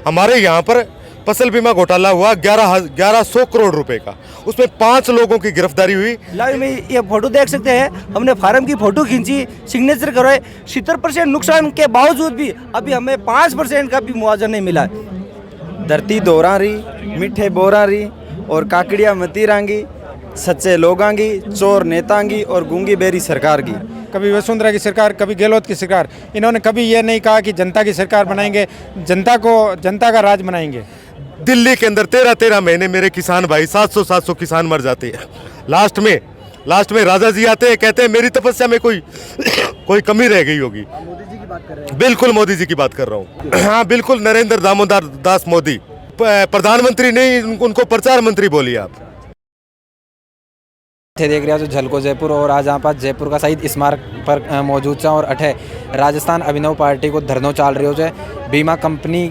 हमारे यहाँ पर फसल बीमा घोटाला हुआ 1100 करोड़ रुपए का, उसमें 5 लोगों की गिरफ्तारी हुई। लाइव में ये फोटो देख सकते हैं, हमने फार्म की फोटो खींची, सिग्नेचर करवाए। 70% नुकसान के बावजूद भी अभी हमें 5% का भी मुआवजा नहीं मिला। धरती दोहरा रही, मीठे बोरा रही और काकड़िया मती रांगी, सच्चे लोगांगी, चोर नेतांगी और गूंगी बेरी सरकार की। कभी वसुंधरा की सरकार, कभी गहलोत की सरकार, इन्होंने कभी ये नहीं कहा कि जनता की सरकार बनाएंगे, जनता का राज बनाएंगे। दिल्ली के अंदर 13 महीने मेरे किसान भाई 700 किसान मर जाते हैं। लास्ट में राजा जी आते हैं, कहते हैं मेरी तपस्या में कोई कमी रह गई होगी। मोदी जी की बात कर रहे हैं? बिल्कुल मोदी जी की बात कर रहा हूँ। हाँ बिल्कुल, नरेंद्र दामोदर दास मोदी, प्रधानमंत्री नहीं, उनको प्रचार मंत्री बोलिए आप। देख रहा जो झलको जयपुर और आज यहाँ पर जयपुर का शहीद स्मारक पर मौजूद छा और अठे राजस्थान अभिनव पार्टी को धरनो चाल रही हो बीमा कंपनी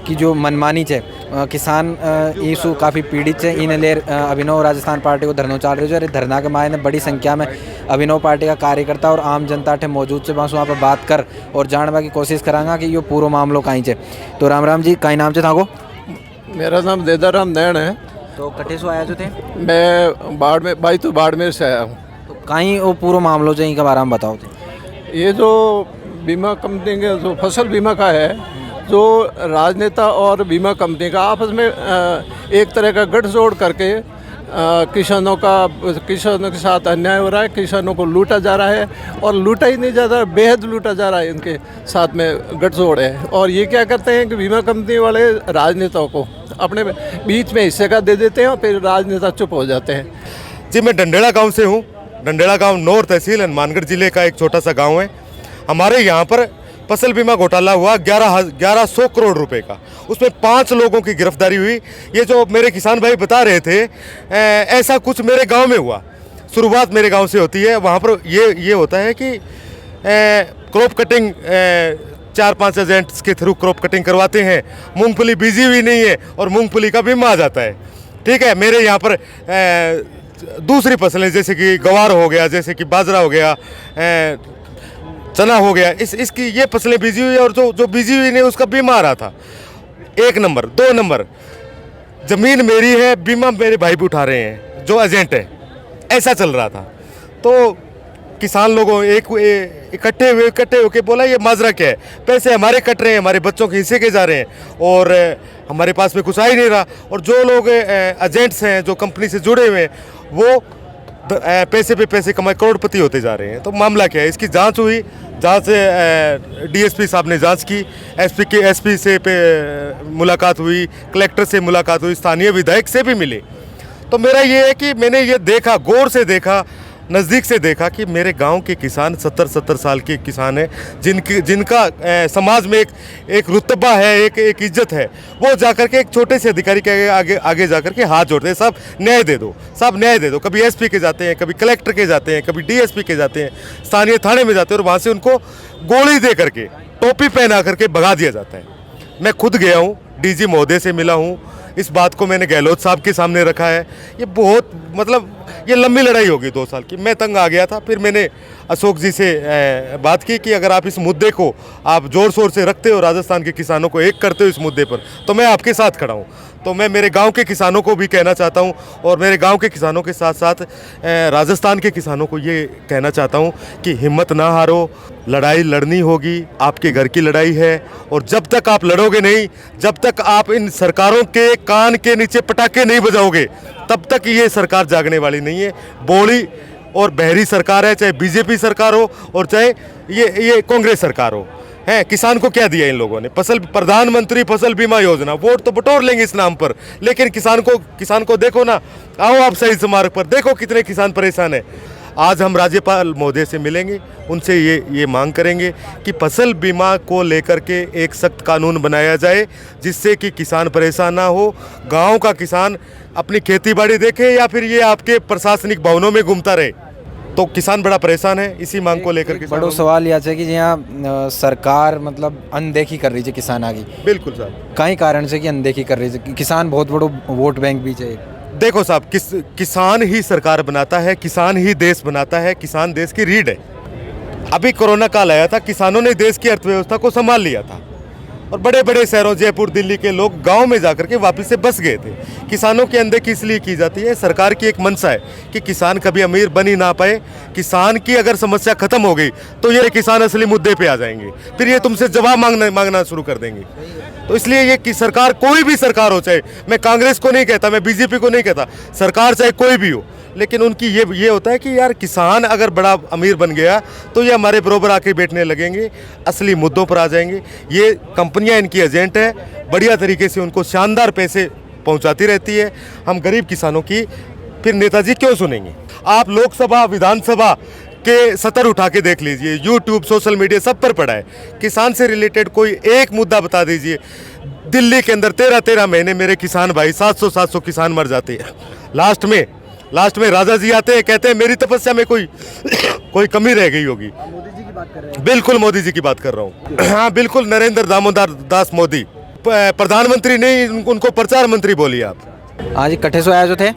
की जो मनमानी है किसान ईसु काफ़ी पीड़ित है इन लेर अभिनव राजस्थान पार्टी को धरनो चाल रही है। धरना के मायने बड़ी संख्या में अभिनव पार्टी का कार्यकर्ता और आम जनता अठे मौजूद से बस वहाँ पर बात कर और जानवा की कोशिश करांगा कि ये पूरा मामलो कहीं है। तो राम राम जी, कहीं नाम से था को? मेरा नाम देदाराम नैन है। तो कटे से आया जो थे? मैं बाड़मेर से आया हूँ। तो कहीं वो पूरा मामलो जो इनके बारे में बताओ थे। ये जो बीमा कंपनी के जो फसल बीमा का है, जो राजनेता और बीमा कंपनी का आपस में एक तरह का गठजोड़ करके किसानों के साथ अन्याय हो रहा है, किसानों को लूटा जा रहा है और लूटा ही नहीं जा रहा, बेहद लूटा जा रहा है। इनके साथ में गठजोड़ है और ये क्या करते हैं कि बीमा कंपनी वाले राजनेताओं को अपने बीच में हिस्से का दे देते हैं और फिर राजनेता चुप हो जाते हैं। जी, मैं डंडेड़ा गांव से हूँ। डंडेड़ा गांव नौर तहसील हनुमानगढ़ जिले का एक छोटा सा गांव है। हमारे यहाँ पर फसल बीमा घोटाला हुआ 1100 करोड़ रुपए का, उसमें 5 लोगों की गिरफ्तारी हुई। ये जो मेरे किसान भाई बता रहे थे, ऐसा कुछ मेरे गांव में हुआ। शुरुआत मेरे गांव से होती है। वहाँ पर ये होता है कि क्रॉप कटिंग 4-5 एजेंट्स के थ्रू क्रॉप कटिंग करवाते हैं। मूंगफली बीजी हुई नहीं है और मूंगफली का बीमा आ जाता है। ठीक है, मेरे यहाँ पर दूसरी फसलें जैसे कि गवार हो गया, जैसे कि बाजरा हो गया, चना हो गया, इसकी ये फसलें बीजी हुई और जो बीजी हुई नहीं उसका बीमा आ रहा था। 1 नंबर। 2 नंबर, ज़मीन मेरी है, बीमा मेरे भाई भी उठा रहे हैं जो एजेंट है। ऐसा चल रहा था। तो किसान लोगों इकट्ठे होके बोला ये माजरा क्या है, पैसे हमारे कट रहे हैं, हमारे बच्चों के हिस्से के जा रहे हैं और हमारे पास में कुछ आ ही नहीं रहा। और जो लोग एजेंट्स हैं जो कंपनी से जुड़े हुए हैं वो पैसे पे पैसे कमाए करोड़पति होते जा रहे हैं। तो मामला क्या है, इसकी जांच हुई। जांच डीएसपी साहब ने जांच की, एसपी से मुलाकात हुई, कलेक्टर से मुलाकात हुई, स्थानीय विधायक से भी मिले। तो मेरा ये है कि मैंने ये देखा, गौर से देखा, नज़दीक से देखा कि मेरे गांव के किसान 70 साल के किसान हैं जिनका समाज में एक रुतबा है, एक इज्जत है। वो जाकर के एक छोटे से अधिकारी के आगे जाकर के हाथ जोड़ते हैं, साहब न्याय दे दो, साहब न्याय दे दो। कभी एसपी के जाते हैं, कभी कलेक्टर के जाते हैं, कभी डीएसपी के जाते हैं, स्थानीय थाने में जाते हैं और वहाँ से उनको गोली दे करके, टोपी पहना करके भगा दिया जाता है। मैं खुद गया हूँ, डीजी महोदय से मिला हूँ, इस बात को मैंने गहलोत साहब के सामने रखा है। ये बहुत ये लंबी लड़ाई होगी 2 साल की। मैं तंग आ गया था। फिर मैंने अशोक जी से बात की कि अगर आप इस मुद्दे को आप ज़ोर शोर से रखते हो, राजस्थान के किसानों को एक करते हो इस मुद्दे पर, तो मैं आपके साथ खड़ा हूँ। तो मैं मेरे गांव के किसानों को भी कहना चाहता हूँ और मेरे गांव के किसानों के साथ साथ राजस्थान के किसानों को ये कहना चाहता हूँ कि हिम्मत ना हारो, लड़ाई लड़नी होगी, आपके घर की लड़ाई है। और जब तक आप लड़ोगे नहीं, जब तक आप इन सरकारों के कान के नीचे पटाखे नहीं बजाओगे, तब तक ये सरकार जागने वाली नहीं है। बोली और बहरी सरकार है, चाहे बीजेपी सरकार हो और चाहे ये कांग्रेस सरकार हो। है, किसान को क्या दिया इन लोगों ने? प्रधानमंत्री फसल बीमा योजना, वोट तो बटोर लेंगे इस नाम पर, लेकिन किसान को देखो ना। आओ आप शहीद स्मारक पर, देखो कितने किसान परेशान हैं। आज हम राज्यपाल महोदय से मिलेंगे, उनसे ये मांग करेंगे कि फसल बीमा को लेकर के एक सख्त कानून बनाया जाए जिससे कि किसान परेशान ना हो, गांव का किसान अपनी खेती बाड़ी देखे या फिर ये आपके प्रशासनिक भवनों में घूमता रहे। तो किसान बड़ा परेशान है। इसी मांग को लेकर के बड़ो सवाल यह है कि यहाँ सरकार मतलब अनदेखी कर रही है किसान आगे। बिल्कुल साहब, कई कारण से कि अनदेखी कर रही है। किसान बहुत बड़ो वोट बैंक भी है। देखो साहब, किसान ही सरकार बनाता है, किसान ही देश बनाता है, किसान देश की रीढ़ है। अभी कोरोना काल आया था, किसानों ने देश की अर्थव्यवस्था को संभाल लिया था। और बड़े बड़े शहरों जयपुर दिल्ली के लोग गांव में जाकर के वापस से बस गए थे। किसानों की अनदेखी इसलिए की जाती है, सरकार की एक मंशा है कि किसान कभी अमीर बन ही ना पाए। किसान की अगर समस्या खत्म हो गई तो ये किसान असली मुद्दे पे आ जाएंगे, फिर ये तुमसे जवाब मांगना शुरू कर देंगे। तो इसलिए ये कि सरकार, कोई भी सरकार हो, चाहे मैं कांग्रेस को नहीं कहता, मैं बीजेपी को नहीं कहता, सरकार चाहे कोई भी हो, लेकिन उनकी ये होता है कि यार किसान अगर बड़ा अमीर बन गया तो ये हमारे बरोबर आके बैठने लगेंगे, असली मुद्दों पर आ जाएंगे। ये कंपनियां इनकी एजेंट है, बढ़िया तरीके से उनको शानदार पैसे पहुंचाती रहती है। हम गरीब किसानों की फिर नेताजी क्यों सुनेंगे? आप लोकसभा विधानसभा के सतर उठा के देख लीजिए, यूट्यूब सोशल मीडिया सब पर पड़ा है। किसान से रिलेटेड कोई एक मुद्दा बता दीजिए। दिल्ली के अंदर 13-13 महीने मेरे किसान भाई 700 किसान मर जाते हैं। लास्ट में राजा जी आते हैं, कहते हैं मेरी तपस्या में कोई कमी रह गई होगी। मोदी जी की बात कर रहे हैं। बिल्कुल मोदी जी की बात कर रहा हूँ। हाँ बिल्कुल, नरेंद्र दामोदर दास मोदी, प्रधानमंत्री नहीं, उनको प्रचार मंत्री बोलिए आप। हाँ जी, कट्ठे से आया जो थे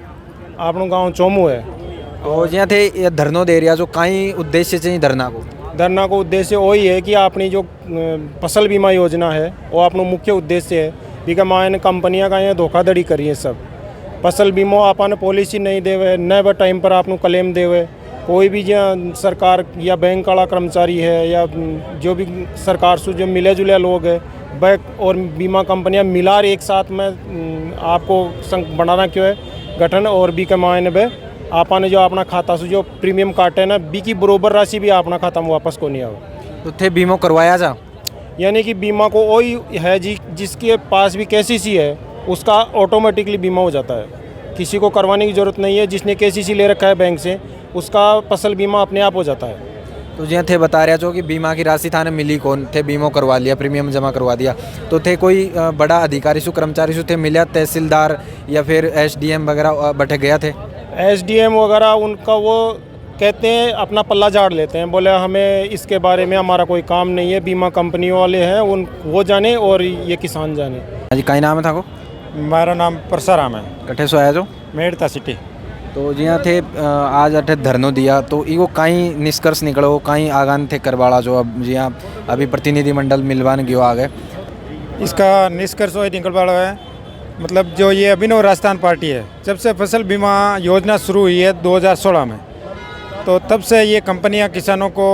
આપણું ગાંવ ચોમું है। और જ્યાં थे ये धरनो दे रिया जो कई उद्देश्य से धरना को धरना को उद्देश्य वही है कि अपनी जो फसल बीमा योजना है वो अपना मुख्य उद्देश्य है। बीका मायने कंपनियां का ये धोखाधड़ी करी है सब। फसल बीमा आपने पॉलिसी नहीं देवे, न व टाइम पर आपको क्लेम देवे। कोई भी जो सरकार या बैंक वाला कर्मचारी है या जो भी सरकार से जो मिले जुले लोग है, बैंक और बीमा कंपनियां मिला एक साथ में आपको बनाना क्यों है गठन, और बी के मायने में आपने जो अपना खाता से जो प्रीमियम काटे ना, बी की बरोबर राशि भी अपना खाता में वापस को नहीं आवे। तो थे बीमा करवाया जा, यानी कि बीमा को वही है जी जिसके पास भी केसीसी है उसका ऑटोमेटिकली बीमा हो जाता है, किसी को करवाने की ज़रूरत नहीं है। जिसने केसीसी ले रखा है बैंक से उसका फसल बीमा अपने आप हो जाता है। तो ज्યાં थे बता रहा छो कि बीमा की राशि थाने मिली कौन थे, बीमो करवा लिया, प्रीमियम जमा करवा दिया, तो थे कोई बड़ा अधिकारी से कर्मचारी से थे मिला, तहसीलदार या फिर एसडीएम वगैरह बटे गया थे? एसडीएम वगैरह उनका वो कहते हैं अपना पल्ला झाड़ लेते हैं, बोले हमें इसके बारे में हमारा कोई काम नहीं है, बीमा कंपनियों वाले हैं वो जाने और ये किसान जाने। हाँ जी, कई नाम है था को? मेरा नाम परसाराम है। कट्ठे से आया जो? मेड़ता सिटी। तो जिया थे आज अठे धरनो दिया, तो इको कई निष्कर्ष निकलो, कई आगान थे करवाड़ा जो अब जिया अभी प्रतिनिधिमंडल मिलवान गयो आ गए? इसका निष्कर्ष वही निकल पड़ा है, मतलब जो ये अभिनव राजस्थान पार्टी है, जब से फसल बीमा योजना शुरू हुई है 2016 में, तो तब से ये कंपनियां किसानों को,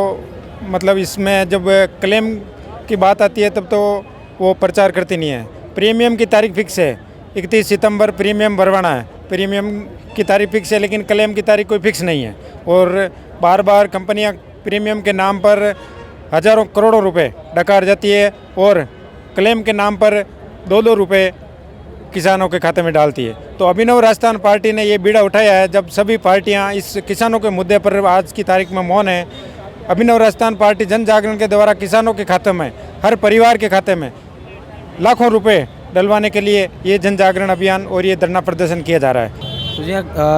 मतलब इसमें जब क्लेम की बात आती है तब तो वो प्रचार करती नहीं है। प्रीमियम की तारीख फिक्स है, 31 सितंबर प्रीमियम भरवाना है, प्रीमियम की तारीख फिक्स है, लेकिन क्लेम की तारीख कोई फिक्स नहीं है। और बार बार कंपनियां प्रीमियम के नाम पर हज़ारों करोड़ों रुपए डकार जाती है और क्लेम के नाम पर 2-2 रुपये किसानों के खाते में डालती है। तो अभिनव राजस्थान पार्टी ने ये बीड़ा उठाया है, जब सभी पार्टियां इस किसानों के मुद्दे पर आज की तारीख में मौन है। अभिनव राजस्थान पार्टी जन जागरण के द्वारा किसानों के खाते में, हर परिवार के खाते में लाखों रुपए डलवाने के लिए ये जन जागरण अभियान और ये धरना प्रदर्शन किया जा रहा है। तो जी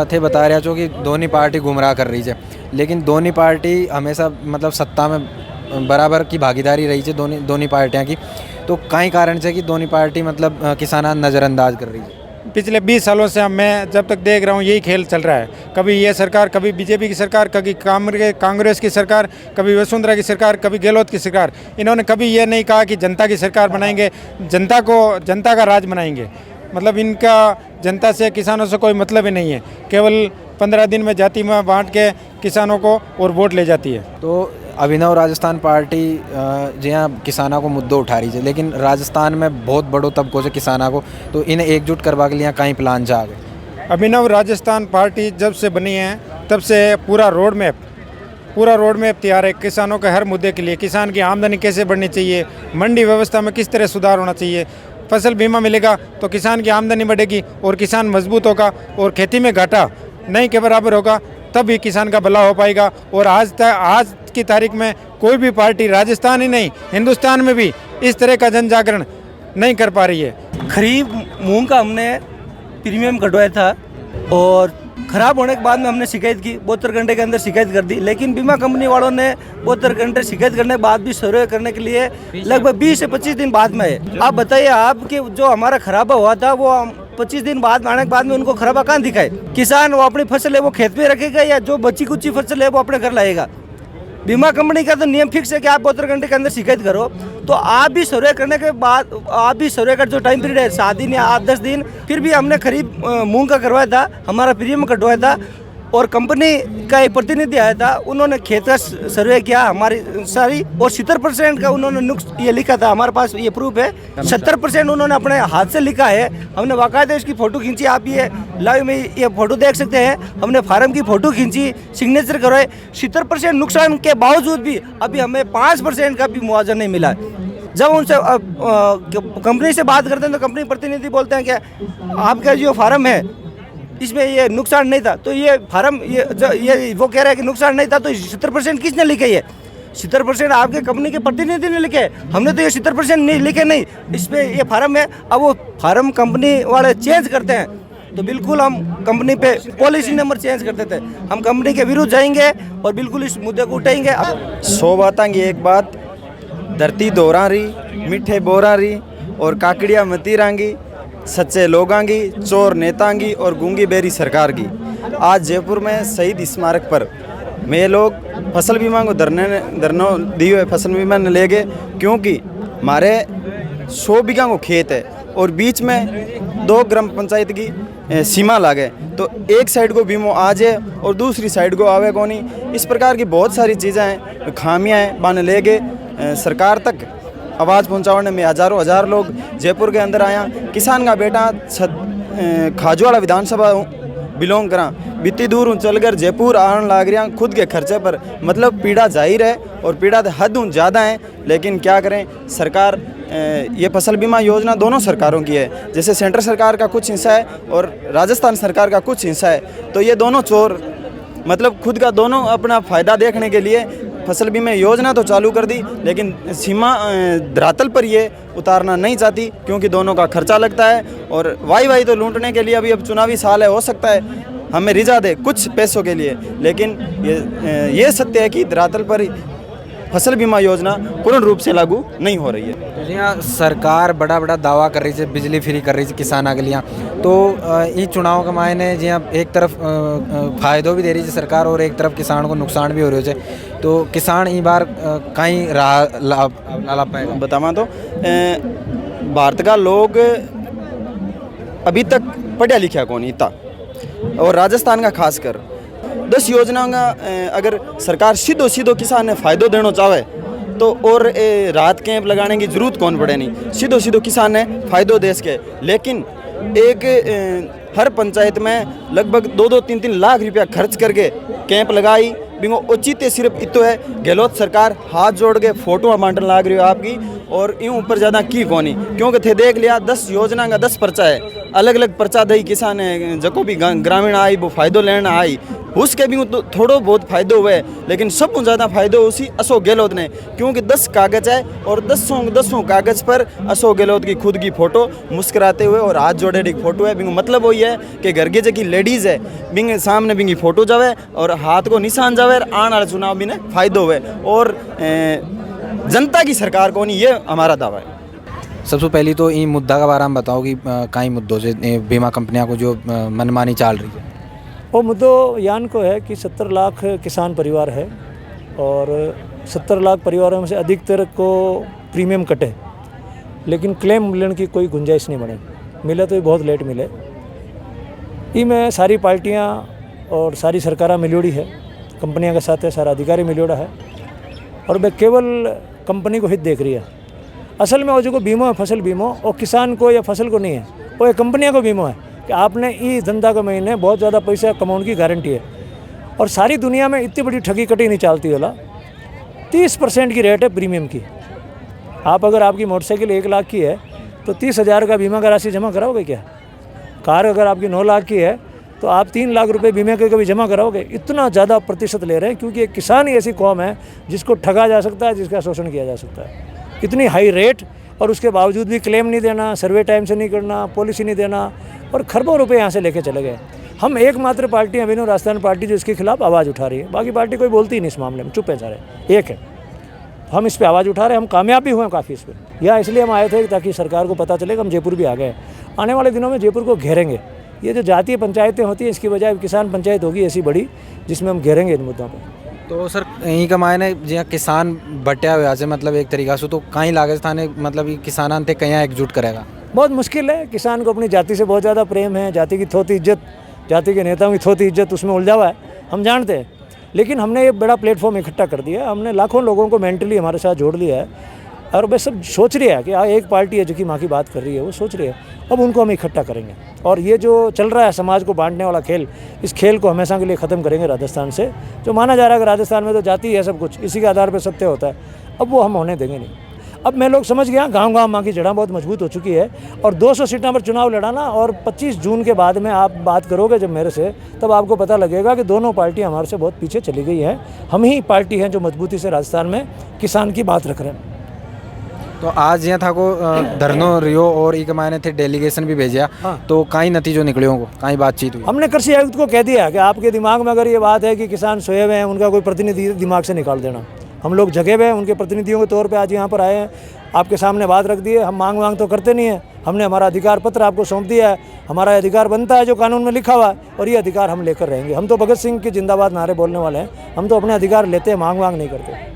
थे बता रहे छो कि दोनों पार्टी गुमराह कर रही है, लेकिन दोनों पार्टी हमेशा मतलब सत्ता में बराबर की भागीदारी रही है दोनों पार्टियां की। तो कई कारण से कि दोनों पार्टी मतलब किसान नज़रअंदाज कर रही है। पिछले 20 सालों से मैं जब तक देख रहा हूँ यही खेल चल रहा है। कभी ये सरकार, कभी बीजेपी की सरकार, कभी कांग्रेस की सरकार, कभी वसुंधरा की सरकार, कभी गहलोत की सरकार। इन्होंने कभी ये नहीं कहा कि जनता की सरकार बनाएंगे, जनता का राज बनाएंगे। मतलब इनका जनता से, किसानों से कोई मतलब ही नहीं है, केवल 15 दिन में जाति में बांट के किसानों को और वोट ले जाती है। तो अभिनव राजस्थान पार्टी जहाँ किसानों को मुद्दों उठा रही है, लेकिन राजस्थान में बहुत बड़ो तबकों से किसानों को, तो इन्हें एकजुट करवा के लिए कहीं प्लान जा गए? अभिनव राजस्थान पार्टी जब से बनी है तब से पूरा रोड मैप तैयार है किसानों के हर मुद्दे के लिए। किसान की आमदनी कैसे बढ़नी चाहिए, मंडी व्यवस्था में किस तरह सुधार होना चाहिए, फसल बीमा मिलेगा तो किसान की आमदनी बढ़ेगी और किसान मजबूत होगा और खेती में घाटा नहीं के बराबर होगा, तब ही किसान का भला हो पाएगा। और आज की तारीख में कोई भी पार्टी राजस्थान ही नहीं हिंदुस्तान में भी इस तरह का जन जागरण नहीं कर पा रही है। खरीफ मूंग का हमने प्रीमियम कटवाया था और ख़राब होने के बाद में हमने शिकायत की, 72 घंटे के अंदर शिकायत कर दी, लेकिन बीमा कंपनी वालों ने 72 घंटे शिकायत करने के बाद भी सर्वे करने के लिए लगभग 20 से 25 दिन बाद में है। आप बताइए, आपके जो हमारा खराबा हुआ था वो 25 दिन बाद आने के बाद में उनको खराबा कहाँ दिखाए? किसान वो अपनी फसल है वो खेत में रखेगा या जो बची कुची फसल है वो अपने घर लाएगा? बीमा कंपनी का तो नियम फिक्स है कि आप 72 घंटे के अंदर शिकायत करो। तो आप भी सर्वे करने के बाद, आप भी सर्वे का जो टाइम पीरियड है 7 दिन या 8-10 दिन, फिर भी हमने खरीब मूंग का करवाया था, हमारा प्रीमियम कटवाया था और कंपनी का एक प्रतिनिधि आया था, उन्होंने खेत का सर्वे किया हमारी सारी, और 70% का उन्होंने नुक्स ये लिखा था, हमारे पास ये प्रूफ है। 70% उन्होंने अपने हाथ से लिखा है, हमने बाकायदा इसकी फ़ोटो खींची, आप ये लाइव में ये फ़ोटो देख सकते हैं। हमने फार्म की फ़ोटो खींची, सिग्नेचर करवाए। 70% नुकसान के बावजूद भी अभी हमें 5% का भी मुआवजा नहीं मिला है। जब उनसे कंपनी से बात करते हैं तो कंपनी प्रतिनिधि बोलते हैं कि आपका जो फार्म है इसमें ये नुकसान नहीं था। तो ये फार्म ये वो कह रहा है कि नुकसान नहीं था, तो 70% किसने लिखे? ये 70% आपके कंपनी के प्रतिनिधि ने लिखे, हमने तो ये 70% नहीं लिखे नहीं। इस पे ये फार्म है, अब वो फार्म कंपनी वाले चेंज करते हैं तो बिल्कुल हम कंपनी पे पॉलिसी नंबर चेंज करते थे, हम कंपनी के विरुद्ध जाएंगे और बिल्कुल इस मुद्दे को उठाएंगे। 100 बातें की एक बात, धरती दोहरा रही, मीठे बोरा रही और काकड़िया मती रांगी, सच्चे लोगांगी, चोर नेतांगी और गूंगी बेरी सरकार की। आज जयपुर में शहीद स्मारक पर मैं लोग फसल बीमा को धरना दिए हुए फसल बीमा ने ले गए, क्योंकि हमारे 100 बीघा को खेत है और बीच में 2 ग्राम पंचायत की सीमा लागे, तो एक साइड को बीमो आ जाए और दूसरी साइड को आवे को नहीं। इस प्रकार की बहुत सारी चीज़ें हैं, खामियाँ हैं, बाने ले गए। सरकार तक आवाज़ पहुंचाने में हज़ार लोग जयपुर के अंदर आया। किसान का बेटा खाजूवाड़ा विधानसभा बिलोंग करा, बीती दूर चलकर जयपुर आने लाग रहा खुद के खर्चे पर, मतलब पीड़ा जाहिर है और पीड़ा हद ज़्यादा है। लेकिन क्या करें, सरकार ये फसल बीमा योजना दोनों सरकारों की है, जैसे सेंट्रल सरकार का कुछ हिस्सा है और राजस्थान सरकार का कुछ हिस्सा है, तो ये दोनों चोर मतलब खुद का दोनों अपना फ़ायदा देखने के लिए फसल बीमा योजना तो चालू कर दी, लेकिन सीमा धरातल पर ये उतारना नहीं चाहती, क्योंकि दोनों का खर्चा लगता है और वाई तो लूटने के लिए अभी अब चुनावी साल है, हो सकता है हमें रिजा दे कुछ पैसों के लिए, लेकिन ये सत्य है कि धरातल पर फसल बीमा योजना पूर्ण रूप से लागू नहीं हो रही है। जी हाँ, सरकार बड़ा दावा कर रही है, बिजली फ्री कर रही है किसानों के लिए, तो ये चुनाव के मायने जी हाँ एक तरफ फायदो भी दे रही है सरकार और एक तरफ किसान को नुकसान भी हो रही है, तो किसान ई बार कहीं लाभ पाएगा? बतावा तो भारत का लोग अभी तक पढ़ा लिखा कौन इतना, और राजस्थान का खासकर 10 योजना का अगर सरकार सीधो किसान ने फ़ायदो देना चाहे तो और राहत कैंप लगाने की ज़रूरत कौन पड़े नहीं, सीधो किसान ने फ़ायदो दे सके। लेकिन एक हर पंचायत में लगभग 2-3 लाख रुपया खर्च करके कैंप लगाई, बिंगो औचित्य सिर्फ इतो है गहलोत सरकार हाथ जोड़ के फोटो बांटने लाग रही हो आपकी, और यूँ ऊपर ज़्यादा की कोनी, क्योंकि थे देख लिया 10 योजना का 10 पर्चा है, अलग अलग पर्चा दई किसान है, जको भी ग्रामीण आई वो फ़ायदो लेना आई, उसके भी तो थोड़ो बहुत फ़ायदो हुए, लेकिन सब ज़्यादा फ़ायदो उसी अशोक गहलोत ने, क्योंकि 10 कागज़ है और 10 कागज़ पर अशोक गहलोत की खुद की फ़ोटो मुस्कुराते हुए और हाथ जोड़े की फ़ोटो है। बिंग मतलब वही है कि घर के जो लेडीज़ है बिंग सामने बिंगी फ़ोटो जावे और हाथ को निशान जावे, आने वाला चुनाव भी ने फ़ायदो हुए और जनता की सरकार को नहीं, ये हमारा दावा है। सबसे पहले तो इन मुद्दा के बारे में बताओ कि कई मुद्दों से बीमा कंपनियां को जो मनमानी चाल रही है। वो मुद्दो यान को है कि 70 लाख किसान परिवार है और 70 लाख परिवारों में से अधिकतर को प्रीमियम कटे, लेकिन क्लेम मिलने की कोई गुंजाइश नहीं बने, मिले तो ये बहुत लेट मिले। में सारी पार्टियां और सारी सरकारें मिलोड़ी है, कंपनियां के साथ है, सारा अधिकारी मिलोड़ा है और वे केवल कंपनी को हित देख रही है। असल में वो जो बीमो है फसल बीमो, और किसान को या फसल को नहीं है, वो एक कंपनियों को बीमो है कि आपने इस धंधा के महीने बहुत ज़्यादा पैसा कमाने की गारंटी है। और सारी दुनिया में इतनी बड़ी ठगी कटी नहीं चलती वाला 30% की रेट है प्रीमियम की। आप अगर आपकी मोटरसाइकिल 1 लाख की है तो 30,000 का बीमा का राशि जमा कराओगे क्या? कार अगर आपकी 9 लाख की है तो आप 3 लाख रुपए बीमे के कभी जमा कराओगे? इतना ज़्यादा प्रतिशत ले रहे हैं, क्योंकि एक किसान ही ऐसी कौम है जिसको ठगा जा सकता है, जिसका शोषण किया जा सकता है। इतनी हाई रेट और उसके बावजूद भी क्लेम नहीं देना, सर्वे टाइम से नहीं करना, पॉलिसी नहीं देना और खरबों रुपए यहाँ से लेके चले गए। हम एकमात्र पार्टी अभिनव राजस्थान पार्टी जो इसके खिलाफ आवाज़ उठा रही है, बाकी पार्टी कोई बोलती ही नहीं इस मामले में, चुप है सारे, एक है। हम इस पर आवाज़ उठा रहे हैं, हम कामयाब भी हुए हैं काफ़ी इस पर। यह इसलिए हम आए थे ताकि सरकार को पता चले कि हम जयपुर भी आ गए। आने वाले दिनों में जयपुर को घेरेंगे। ये जो जातीय पंचायतें होती हैं इसकी बजाय किसान पंचायत होगी ऐसी बड़ी, जिसमें हम घेरेंगे इन मुद्दों पर। तो सर यहीं का मायने जिया किसान बटिया हुआ से मतलब एक तरीका से तो कहीं राजस्थान मतलब ये किसान थे कहीं एकजुट करेगा बहुत मुश्किल है। किसान को अपनी जाति से बहुत ज़्यादा प्रेम है, जाति की थोती इज्जत, जाति के नेताओं की थोती इज्जत उसमें उलझा हुआ है, हम जानते हैं। लेकिन हमने ये बड़ा प्लेटफॉर्म इकट्ठा कर दिया, हमने लाखों लोगों को मेंटली हमारे साथ जोड़ लिया है और बस सब सोच रही है कि एक पार्टी है जो कि माँ की बात कर रही है, वो सोच रही है अब उनको हम इकट्ठा करेंगे और ये जो चल रहा है समाज को बांटने वाला खेल, इस खेल को हमेशा के लिए ख़त्म करेंगे राजस्थान से। जो माना जा रहा है कि राजस्थान में तो जाति है सब कुछ, इसी के आधार पर सत्य होता है, अब वो हम होने देंगे नहीं। अब मैं लोग समझ गया गांव-गांव माँ की जड़ें बहुत मजबूत हो चुकी है और 200 सीटों पर चुनाव लड़ाना और 25 जून के बाद में आप बात करोगे जब मेरे से, तब आपको पता लगेगा कि दोनों पार्टियां हमारे से बहुत पीछे चली गई हैं। हम ही पार्टी हैं जो मजबूती से राजस्थान में किसान की बात रख रहे हैं। तो आज यहाँ था को धरनो रियो और एक मायने थे डेलीगेशन भी भेजा। हाँ। तो कहीं नतीजों निकलियों को कहीं बातचीत हुई। हमने कृषि आयुक्त को कह दिया कि आपके दिमाग में अगर ये बात है कि किसान सोए हुए हैं, उनका कोई प्रतिनिधि दिमाग से निकाल देना। हम लोग जगे हुए हैं, उनके प्रतिनिधियों के तौर पे आज यहाँ पर आए हैं, आपके सामने बात रख दी है। हम मांग तो करते नहीं है, हमने हमारा अधिकार पत्र आपको सौंप दिया है, हमारा अधिकार बनता है जो कानून में लिखा हुआ है और ये अधिकार हम लेकर रहेंगे। हम तो भगत सिंह के जिंदाबाद नारे बोलने वाले हैं, हम तो अपने अधिकार लेते हैं, मांग नहीं करते।